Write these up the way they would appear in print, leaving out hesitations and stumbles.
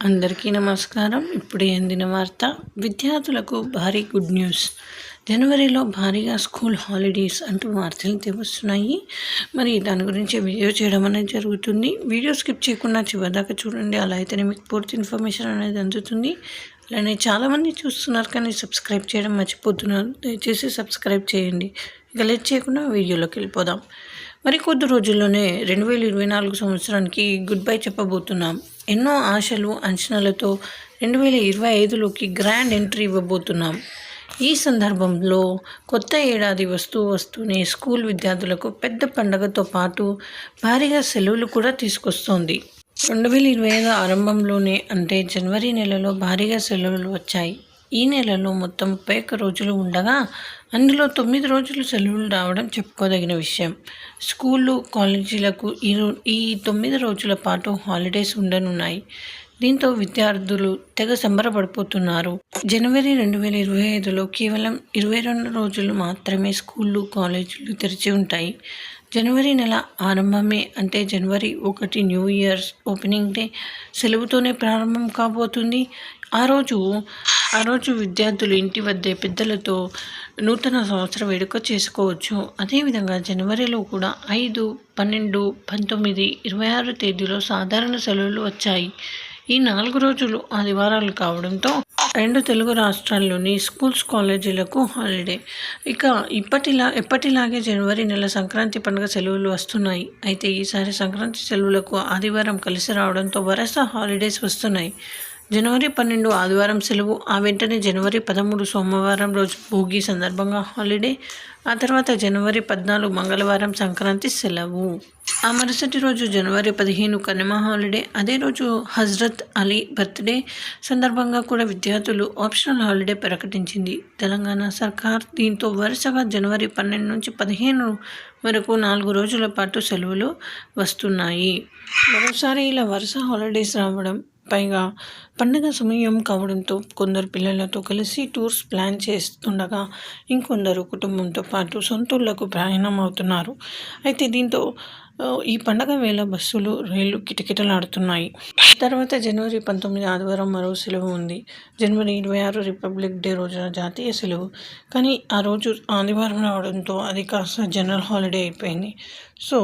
అందరికీ నమస్కారం. ఇప్పుడే అందిన వార్త. విద్యార్థులకు భారీ గుడ్ న్యూస్. జనవరిలో భారీగా స్కూల్ హాలిడేస్ అంటూ వార్తలు తెలుస్తున్నాయి. మరి దాని గురించి వీడియో చేయడం అనేది జరుగుతుంది. వీడియో స్కిప్ చేయకుండా చివరిదాకా చూడండి. అలా అయితేనే మీకు పూర్తి ఇన్ఫర్మేషన్ అనేది అందుతుంది. అలానే చాలామంది చూస్తున్నారు కానీ సబ్స్క్రైబ్ చేయడం మర్చిపోతున్నారు. దయచేసి సబ్స్క్రైబ్ చేయండి. ఇక లేట్ చేయకుండా వీడియోలోకి వెళ్ళిపోదాం. మరి కొద్ది రోజుల్లోనే 2024 సంవత్సరానికి గుడ్ బై చెప్పబోతున్నాం. ఎన్నో ఆశలు అంచనాలతో 2025లోకి గ్రాండ్ ఎంట్రీ ఇవ్వబోతున్నాం. ఈ సందర్భంలో కొత్త ఏడాది వస్తూనే స్కూల్ విద్యార్థులకు పెద్ద పండగతో పాటు భారీగా సెలవులు కూడా తీసుకొస్తోంది. 2025 ఆరంభంలోనే అంటే జనవరి నెలలో భారీగా సెలవులు వచ్చాయి. ఈ నెలలో మొత్తం 31 రోజులు ఉండగా అందులో 9 రోజులు సెలవులు రావడం చెప్పుకోదగిన విషయం. స్కూళ్ళు, కాలేజీలకు ఈ 9 రోజుల పాటు హాలిడేస్ ఉండనున్నాయి. దీంతో విద్యార్థులు తెగ సంబరపడిపోతున్నారు. జనవరి 2025లో కేవలం 22 రోజులు మాత్రమే స్కూళ్ళు, కాలేజీలు తెరిచి ఉంటాయి. జనవరి నెల ఆరంభమే అంటే జనవరి 1 న్యూ ఇయర్స్ ఓపెనింగ్ డే సెలవుతోనే ప్రారంభం కాబోతుంది. ఆ రోజు విద్యార్థులు ఇంటి వద్దే పెద్దలతో నూతన సంవత్సర వేడుక చేసుకోవచ్చు. అదేవిధంగా జనవరిలో కూడా 5, 12, 19, 26 తేదీలో సాధారణ సెలవులు వచ్చాయి. ఈ 4 రోజులు ఆదివారాలు కావడంతో 2 తెలుగు రాష్ట్రాల్లోని స్కూల్స్, కాలేజీలకు హాలిడే. ఇక ఎప్పటిలాగే జనవరి నెల సంక్రాంతి పండుగ సెలవులు వస్తున్నాయి. అయితే ఈసారి సంక్రాంతి సెలవులకు ఆదివారం కలిసి రావడంతో వరుస హాలిడేస్ వస్తున్నాయి. జనవరి 12 ఆదివారం సెలవు, ఆ వెంటనే జనవరి 13 సోమవారం రోజు భోగి సందర్భంగా హాలిడే, ఆ తర్వాత జనవరి 14 మంగళవారం సంక్రాంతి సెలవు, ఆ మరుసటి రోజు జనవరి 15 కనుమ హాలిడే. అదే రోజు హజ్రత్ అలీ బర్త్డే సందర్భంగా కూడా విద్యార్థులు ఆప్షనల్ హాలిడే ప్రకటించింది తెలంగాణ సర్కార్. దీంతో వరుసగా జనవరి 12 నుంచి 15 వరకు 4 రోజుల పాటు సెలవులు వస్తున్నాయి. మరోసారి ఇలా వరుస హాలిడేస్ రావడం, పైగా పండుగ సమయం కావడంతో కొందరు పిల్లలతో కలిసి టూర్స్ ప్లాన్ చేస్తుండగా ఇంకొందరు కుటుంబంతో పాటు సొంతూళ్లకు ప్రయాణం అవుతున్నారు. అయితే దీంతో ఈ పండగ వేళ బస్సులు, రైళ్లు కిటకిటలాడుతున్నాయి. తర్వాత జనవరి 19 ఆదివారం మరో సెలవు ఉంది. జనవరి 26 రిపబ్లిక్ డే రోజున జాతీయ సెలవు. కానీ ఆ రోజు ఆదివారం రావడంతో అది కాస్త జనరల్ హాలిడే అయిపోయింది. సో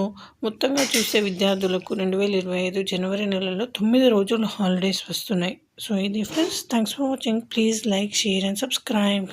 మొత్తంగా చూసే విద్యార్థులకు 2025 జనవరి నెలలో 9 రోజులు హాలిడేస్ వస్తున్నాయి. సో ఇది friends, thanks for watching. Please like, share and subscribe.